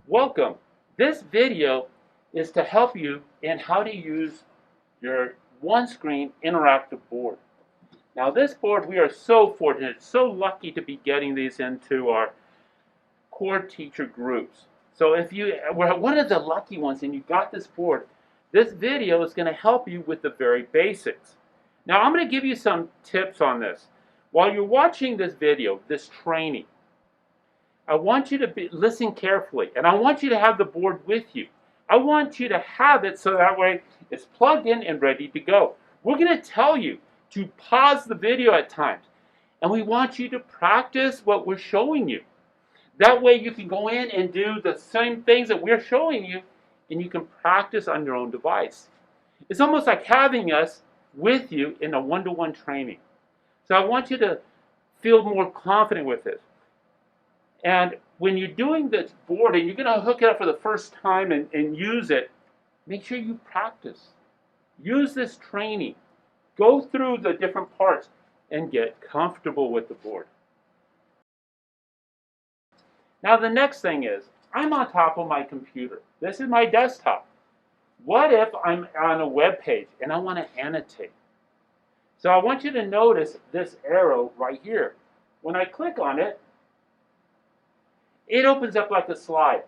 Welcome. This video is to help you in how to use your OneScreen interactive board. Now this board, we are so fortunate, so lucky to be getting these into our core teacher groups. So if you were one of the lucky ones and you got this board, this video is going to help you with the very basics. Now I'm going to give you some tips on this. While you're watching this video, this training, I want you to listen carefully, and I want you to have the board with you. I want you to have it so that way it's plugged in and ready to go. We're going to tell you to pause the video at times, and we want you to practice what we're showing you. That way you can go in and do the same things that we're showing you, and you can practice on your own device. It's almost like having us with you in a one-to-one training. So I want you to feel more confident with it. And when you're doing this board and you're going to hook it up for the first time and use it, make sure you practice. Use this training. Go through the different parts and get comfortable with the board. Now the next thing is, I'm on top of my computer. This is my desktop. What if I'm on a web page and I want to annotate? So I want you to notice this arrow right here. When I click on it, it opens up like a slide.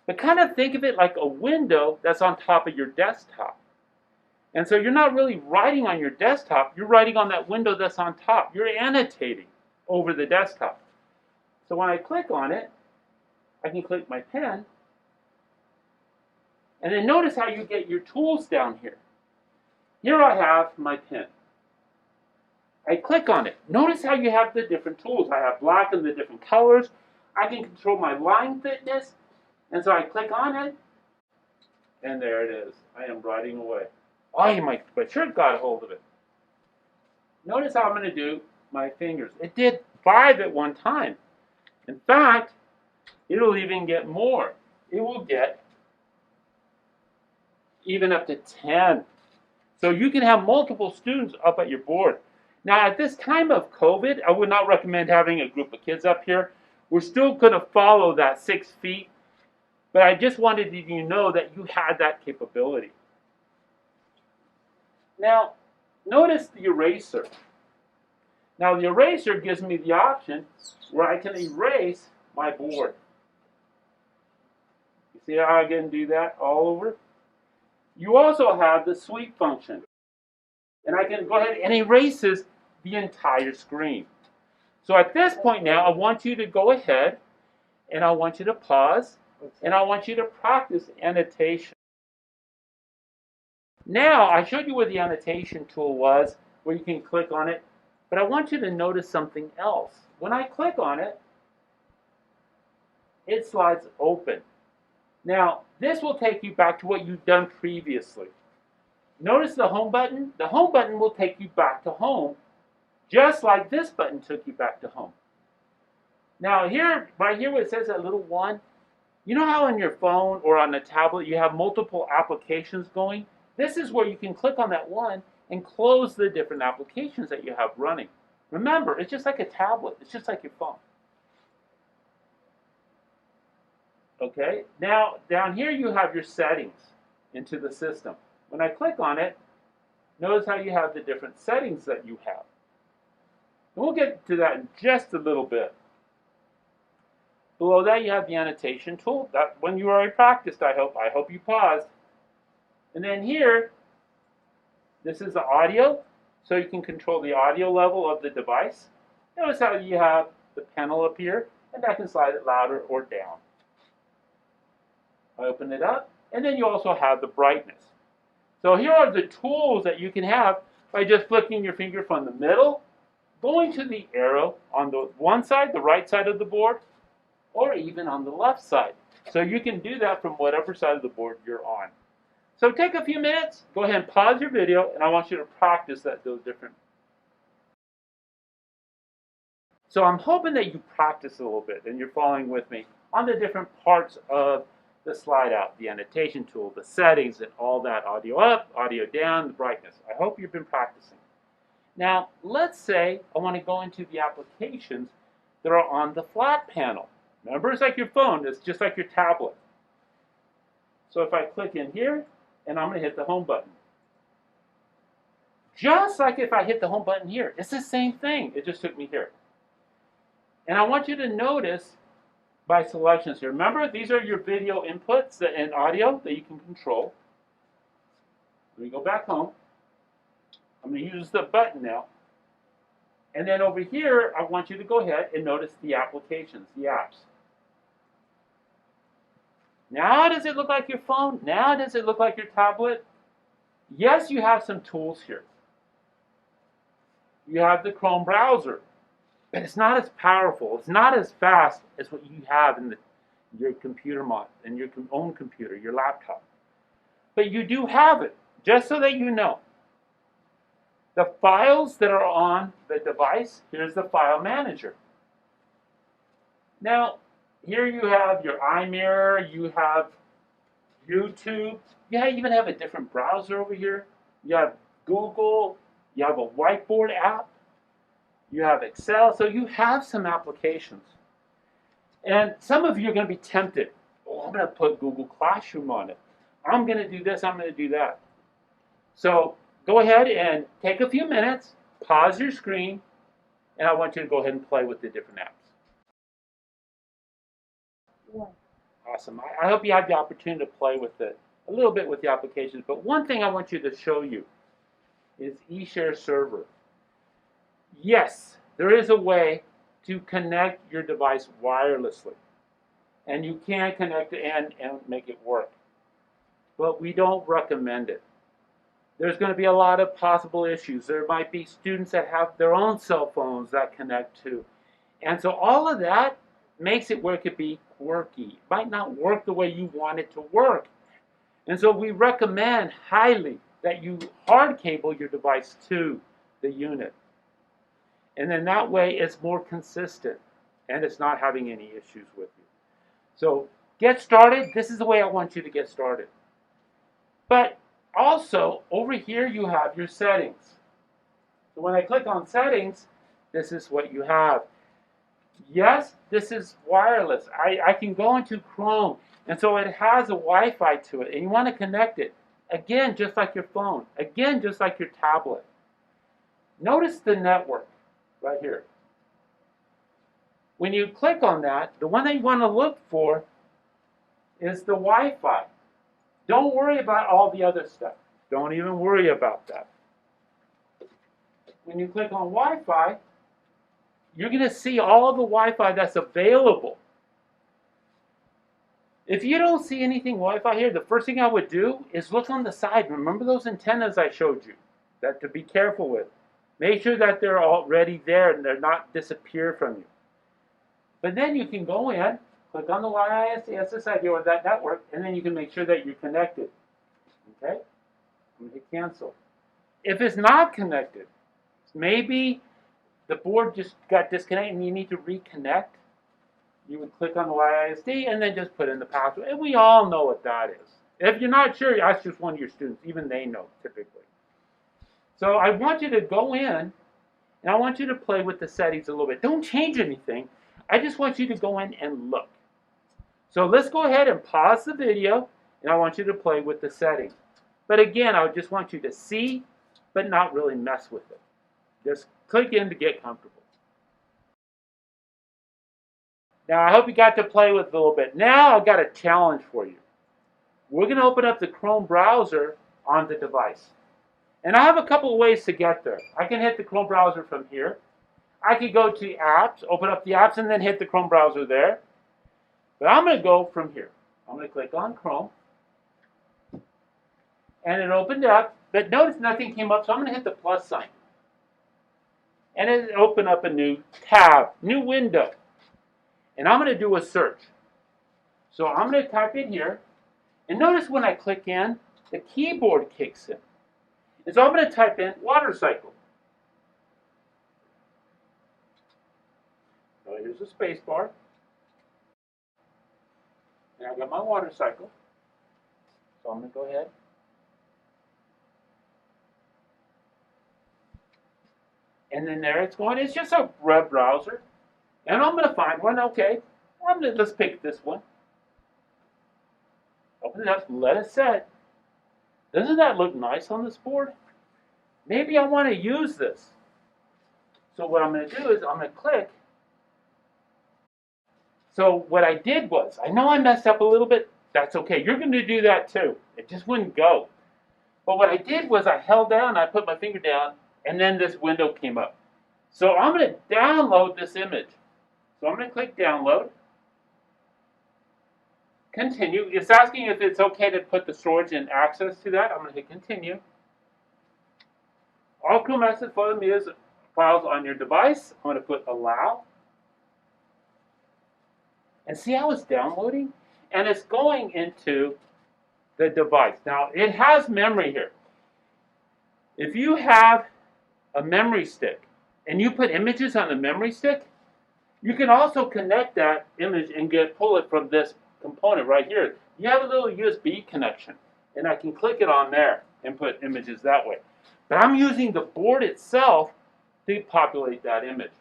But kind of think of it like a window that's on top of your desktop. And so you're not really writing on your desktop, you're writing on that window that's on top. You're annotating over the desktop. So when I click on it, I can click my pen. And then notice how you get your tools down here. Here I have my pen. I click on it. Notice how you have the different tools. I have black and the different colors. I can control my line thickness, and so I click on it, and there it is. I am writing away. Oh, my shirt got a hold of it. Notice how I'm going to do my fingers. It did 5 at one time. In fact, it'll even get more. It will get even up to 10. So you can have multiple students up at your board. Now, at this time of COVID, I would not recommend having a group of kids up here. We're still going to follow that 6 feet, but I just wanted you to know that you had that capability. Now, notice the eraser. Now, the eraser gives me the option where I can erase my board. You see how I can do that all over? You also have the sweep function, and I can go ahead and erase the entire screen. So at this point now, I want you to go ahead, and I want you to pause, and I want you to practice annotation. Now, I showed you where the annotation tool was, where you can click on it, but I want you to notice something else. When I click on it, it slides open. Now, this will take you back to what you've done previously. Notice the home button? The home button will take you back to home, just like this button took you back to home. Now here, right here where it says that little 1, you know how on your phone or on a tablet you have multiple applications going? This is where you can click on that 1 and close the different applications that you have running. Remember, it's just like a tablet. It's just like your phone. Okay, now down here you have your settings into the system. When I click on it, notice how you have the different settings that you have. And we'll get to that in just a little bit. Below that, you have the annotation tool. That when you already practiced, I hope you paused. And then here, this is the audio, so you can control the audio level of the device. Notice how you have the panel up here, and I can slide it louder or down. I open it up, and then you also have the brightness. So here are the tools that you can have by just flicking your finger from the middle, going to the arrow on the one side, the right side of the board, or even on the left side. So you can do that from whatever side of the board you're on. So take a few minutes, go ahead and pause your video, and I want you to practice those different. So I'm hoping that you practice a little bit and you're following with me on the different parts of the slide out, the annotation tool, the settings, and all that, audio up, audio down, the brightness. I hope you've been practicing. Now, let's say I want to go into the applications that are on the flat panel. Remember, it's like your phone. It's just like your tablet. So if I click in here, and I'm going to hit the home button. Just like if I hit the home button here, it's the same thing. It just took me here. And I want you to notice by selections here. Remember, these are your video inputs and audio that you can control. Let me go back home. I'm going to use the button now. And then over here, I want you to go ahead and notice the applications, the apps. Now does it look like your phone? Now does it look like your tablet? Yes, you have some tools here. You have the Chrome browser, but it's not as powerful. It's not as fast as what you have in your computer in your own computer, your laptop. But you do have it, just so that you know. The files that are on the device, here's the file manager. Now, here you have your iMirror, you have YouTube, you even have a different browser over here. You have Google, you have a whiteboard app, you have Excel, so you have some applications. And some of you are going to be tempted. Oh, I'm going to put Google Classroom on it. I'm going to do this, I'm going to do that. So go ahead and take a few minutes, pause your screen, and I want you to go ahead and play with the different apps. Yeah. Awesome. I hope you had the opportunity to play with it a little bit with the applications, but one thing I want you to show you is eShare Server. Yes, there is a way to connect your device wirelessly, and you can connect it and make it work, but we don't recommend it. There's going to be a lot of possible issues. There might be students that have their own cell phones that connect to, and so all of that makes it where it could be quirky. It might not work the way you want it to work. And so we recommend highly that you hard cable your device to the unit. And then that way it's more consistent and it's not having any issues with you. So get started. This is the way I want you to get started. But also over here you have your settings. So when I click on settings, this is what you have. Yes, this is wireless. I can go into Chrome, and so it has a Wi-Fi to it, and you want to connect it. Again, just like your phone. Again, just like your tablet. Notice the network right here. When you click on that, the one that you want to look for is the Wi-Fi. Don't worry about all the other stuff. Don't even worry about that. When you click on Wi-Fi, you're going to see all the Wi-Fi that's available. If you don't see anything Wi-Fi here, the first thing I would do is look on the side. Remember those antennas I showed you that to be careful with. Make sure that they're already there and they're not disappear from you. But then you can go in, click on the WISD or that network, and then you can make sure that you're connected. Okay? I'm going to hit cancel. If it's not connected, maybe the board just got disconnected and you need to reconnect, you would click on the WISD and then just put in the password. And we all know what that is. If you're not sure, ask just one of your students. Even they know, typically. So I want you to go in, and I want you to play with the settings a little bit. Don't change anything. I just want you to go in and look. So let's go ahead and pause the video, and I want you to play with the settings. But again, I just want you to see, but not really mess with it. Just click in to get comfortable. Now, I hope you got to play with it a little bit. Now, I've got a challenge for you. We're going to open up the Chrome browser on the device. And I have a couple of ways to get there. I can hit the Chrome browser from here. I could go to apps, open up the apps, and then hit the Chrome browser there. But I'm going to go from here. I'm going to click on Chrome. And it opened up. But notice nothing came up, so I'm going to hit the plus sign. And it opened up a new tab, new window. And I'm going to do a search. So I'm going to type in here. And notice when I click in, the keyboard kicks in. And so I'm going to type in water cycle. So here's the space bar. And I've got my water cycle. So I'm going to go ahead. And then there it's going. It's just a web browser. And I'm going to find one. Okay. Let's pick this one. Open it up, let it set. Doesn't that look nice on this board? Maybe I want to use this. So what I'm going to do is I'm going to click. So what I did was, I know I messed up a little bit. That's okay. You're going to do that too. It just wouldn't go. But what I did was I held down, I put my finger down, and then this window came up. So I'm going to download this image. So I'm going to click download. Continue. It's asking if it's okay to put the storage and access to that. I'm going to hit continue. All crew message photo media files on your device. I'm going to put allow. And see how it's downloading? And it's going into the device. Now, it has memory here. If you have a memory stick and you put images on the memory stick, you can also connect that image and pull it from this component right here. You have a little USB connection, and I can click it on there and put images that way. But I'm using the board itself to populate that image.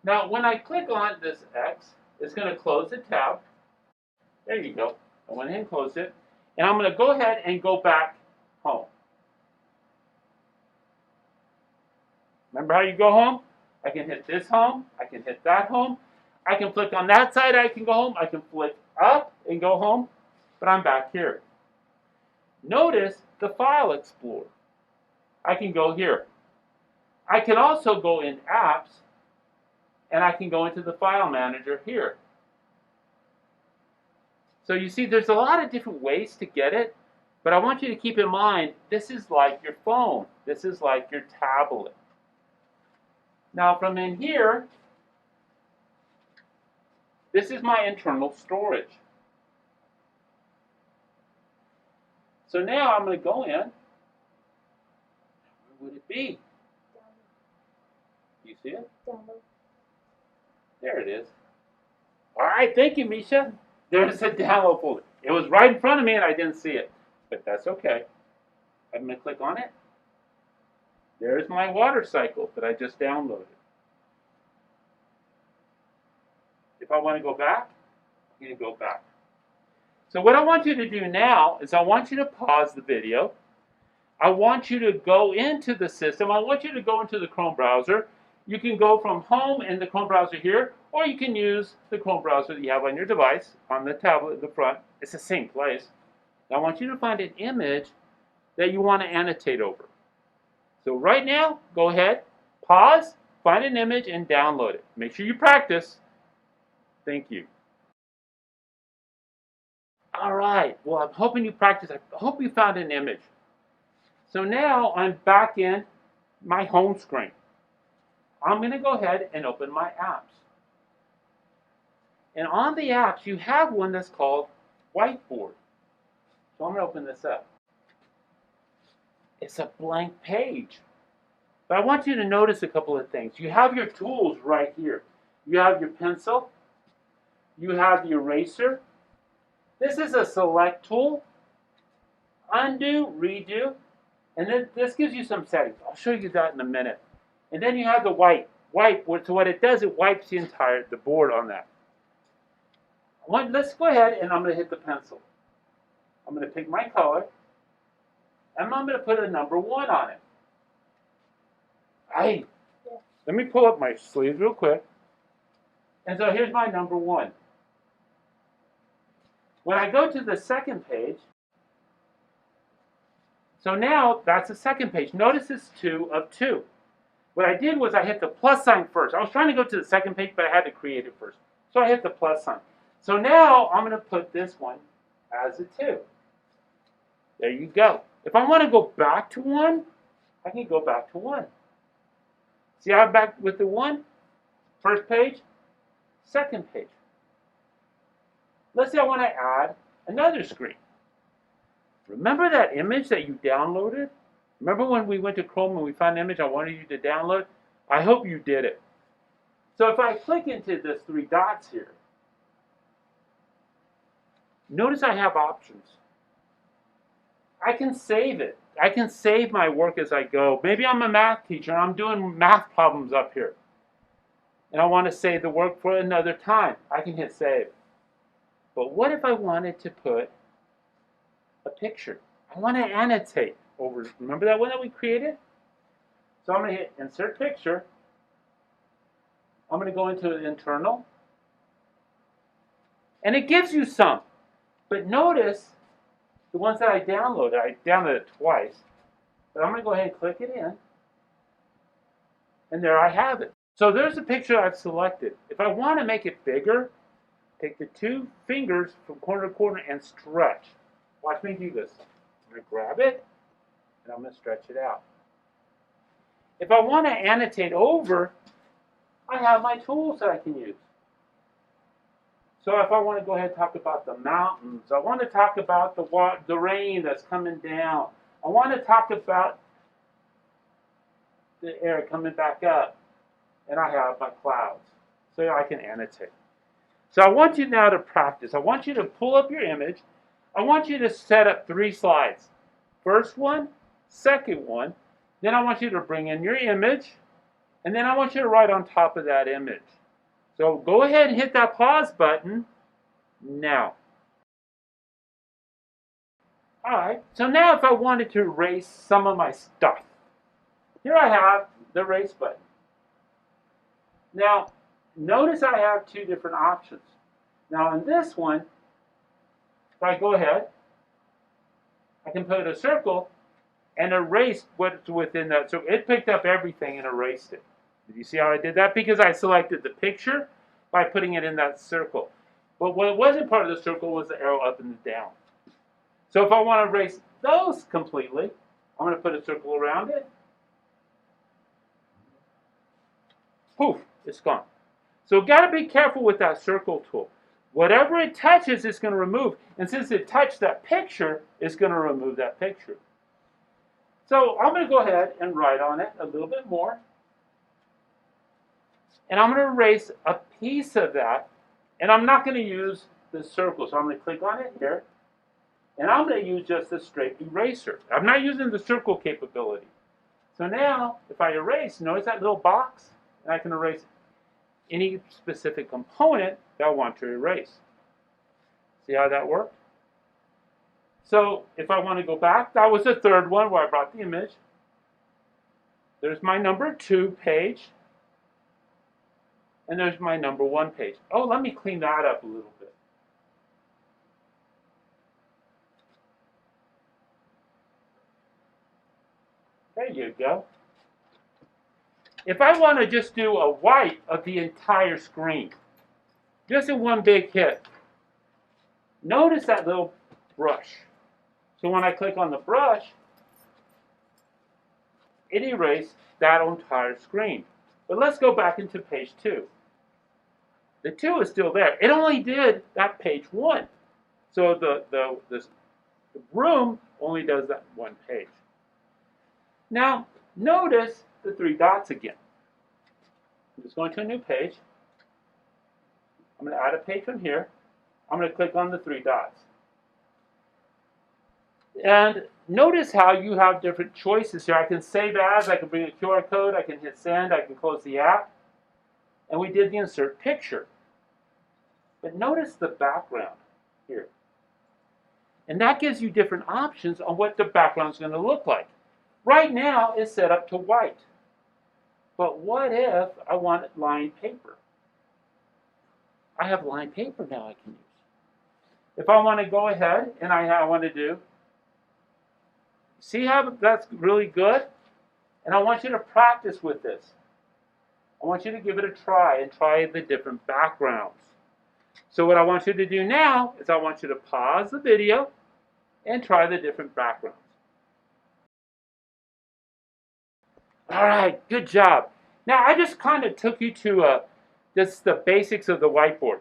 Now, when I click on this X, it's going to close the tab. There you go. I went ahead and closed it. And I'm going to go ahead and go back home. Remember how you go home? I can hit this home. I can hit that home. I can flick on that side. I can go home. I can flick up and go home. But I'm back here. Notice the File Explorer. I can go here. I can also go in Apps, and I can go into the File Manager here. So you see, there's a lot of different ways to get it, but I want you to keep in mind, this is like your phone. This is like your tablet. Now from in here, this is my internal storage. So now I'm going to go in. Where would it be? You see it? There it is. All right, thank you, Misha. There's a download folder. It was right in front of me and I didn't see it, but that's okay. I'm going to click on it. There's my water cycle that I just downloaded. If I want to go back, I'm going to go back. So what I want you to do now is I want you to pause the video. I want you to go into the system. I want you to go into the Chrome browser. You can go from home in the Chrome browser here, or you can use the Chrome browser that you have on your device, on the tablet in the front. It's the same place. Now I want you to find an image that you want to annotate over. So right now, go ahead, pause, find an image, and download it. Make sure you practice. Thank you. All right, well, I'm hoping you practice. I hope you found an image. So now I'm back in my home screen. I'm going to go ahead and open my apps. And on the apps, you have one that's called Whiteboard. So I'm going to open this up. It's a blank page. But I want you to notice a couple of things. You have your tools right here. You have your pencil. You have the eraser. This is a select tool. Undo, redo. And then this gives you some settings. I'll show you that in a minute. And then you have the wipe. So what it does, it wipes the board on that. Let's go ahead and I'm going to hit the pencil. I'm going to pick my color. And I'm going to put a number 1 on it. Let me pull up my sleeves real quick. And so here's my number 1. When I go to the second page, so now that's the second page. Notice it's 2 of 2. What I did was I hit the plus sign first. I was trying to go to the second page, but I had to create it first. So I hit the plus sign. So now I'm going to put this one as a 2. There you go. If I want to go back to 1, I can go back to 1. See how I'm back with the 1? First page, second page. Let's say I want to add another screen. Remember that image that you downloaded? Remember when we went to Chrome and we found an image I wanted you to download? I hope you did it. So if I click into this 3 dots here, notice I have options. I can save it. I can save my work as I go. Maybe I'm a math teacher and I'm doing math problems up here. And I want to save the work for another time. I can hit save. But what if I wanted to put a picture? I want to annotate over, remember that one that we created? So I'm going to hit Insert Picture. I'm going to go into Internal. And it gives you some. But notice the ones that I downloaded it twice. But I'm going to go ahead and click it in. And there I have it. So there's the picture I've selected. If I want to make it bigger, take the two fingers from corner to corner and stretch. Watch me do this. I'm going to grab it, and I'm going to stretch it out. If I want to annotate over, I have my tools that I can use. So if I want to go ahead and talk about the mountains, I want to talk about the rain that's coming down. I want to talk about the air coming back up. And I have my clouds. So I can annotate. So I want you now to practice. I want you to pull up your image. I want you to set up 3 slides. First one, second one. Then I want you to bring in your image. And then I want you to write on top of that image. So go ahead and hit that pause button now. Alright, so now if I wanted to erase some of my stuff, here I have the erase button. Now, notice I have 2 different options. Now in this one, if I go ahead, I can put a circle and erase what's within that circle. It picked up everything and erased it. Did you see how I did that? Because I selected the picture by putting it in that circle. But what wasn't part of the circle was the arrow up and the down. So if I want to erase those completely, I'm going to put a circle around it. Poof, it's gone. So got to be careful with that circle tool. Whatever it touches, it's going to remove. And since it touched that picture, it's going to remove that picture. So I'm going to go ahead and write on it a little bit more. And I'm going to erase a piece of that. And I'm not going to use the circle. So I'm going to click on it here. And I'm going to use just a straight eraser. I'm not using the circle capability. So now, if I erase, notice that little box? And I can erase any specific component that I want to erase. See how that worked? So if I want to go back, that was the third one where I brought the image. There's my number 2 page. And there's my number 1 page. Oh, let me clean that up a little bit. There you go. If I want to just do a wipe of the entire screen, just in one big hit, notice that little brush. So when I click on the brush, it erased that entire screen. But let's go back into page 2. The 2 is still there. It only did that page 1. So the room only does that 1 page. Now, notice the 3 dots again. I'm just going to a new page. I'm going to add a page from here. I'm going to click on the 3 dots. And notice how you have different choices here. I can save as, I can bring a QR code, I can hit send, I can close the app. And we did the insert picture. But notice the background here. And that gives you different options on what the background is going to look like. Right now, it's set up to white. But what if I want lined paper? I have lined paper now I can use. If I want to go ahead and I want to do, see how that's really good? And I want you to practice with this. I want you to give it a try and try the different backgrounds. So what I want you to do now is I want you to pause the video and try the different backgrounds. All right, good job. Now, I just kind of took you to just the basics of the whiteboard.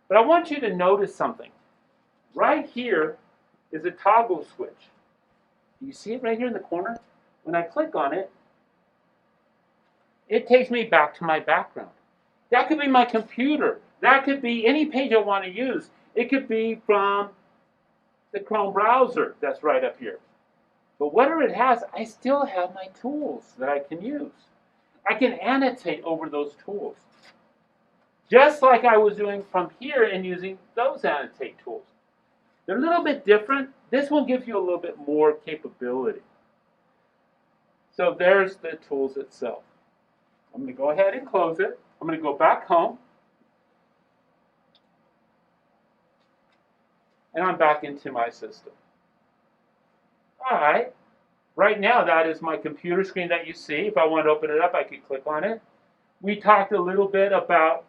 But I want you to notice something. Right here is a toggle switch. Do you see it right here in the corner? When I click on it, it takes me back to my background. That could be my computer. That could be any page I want to use. It could be from the Chrome browser that's right up here. But whatever it has, I still have my tools that I can use. I can annotate over those tools. just like I was doing from here and using those annotate tools. They're a little bit different. This one gives you a little bit more capability. So there's the tools itself. I'm going to go ahead and close it. I'm going to go back home. And I'm back into my system. All right. Right now, that is my computer screen that you see. If I want to open it up, I could click on it. We talked a little bit about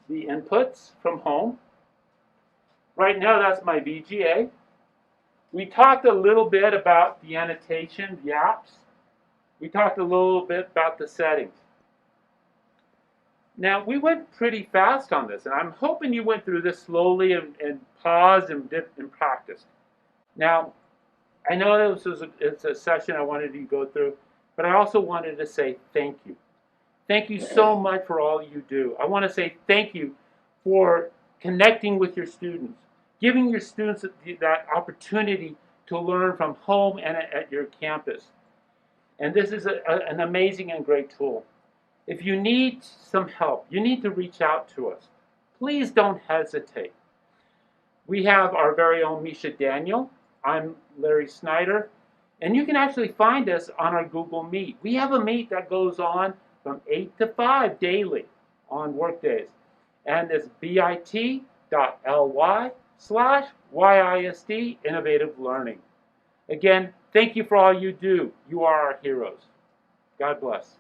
the inputs from home. Right now, that's my VGA. We talked a little bit about the annotation, the apps. We talked a little bit about the settings. Now, we went pretty fast on this, and I'm hoping you went through this slowly and paused and practiced. Now, I know it's a session I wanted you to go through, but I also wanted to say thank you. Thank you so much for all you do. I want to say thank you for connecting with your students, giving your students that opportunity to learn from home and at your campus. And this is an amazing and great tool. If you need some help, you need to reach out to us. Please don't hesitate. We have our very own Misha Daniel. I'm Larry Snyder. And you can actually find us on our Google Meet. We have a meet that goes on from 8 to 5 daily on workdays. And it's bit.ly/YISD Innovative Learning. Again, thank you for all you do. You are our heroes. God bless.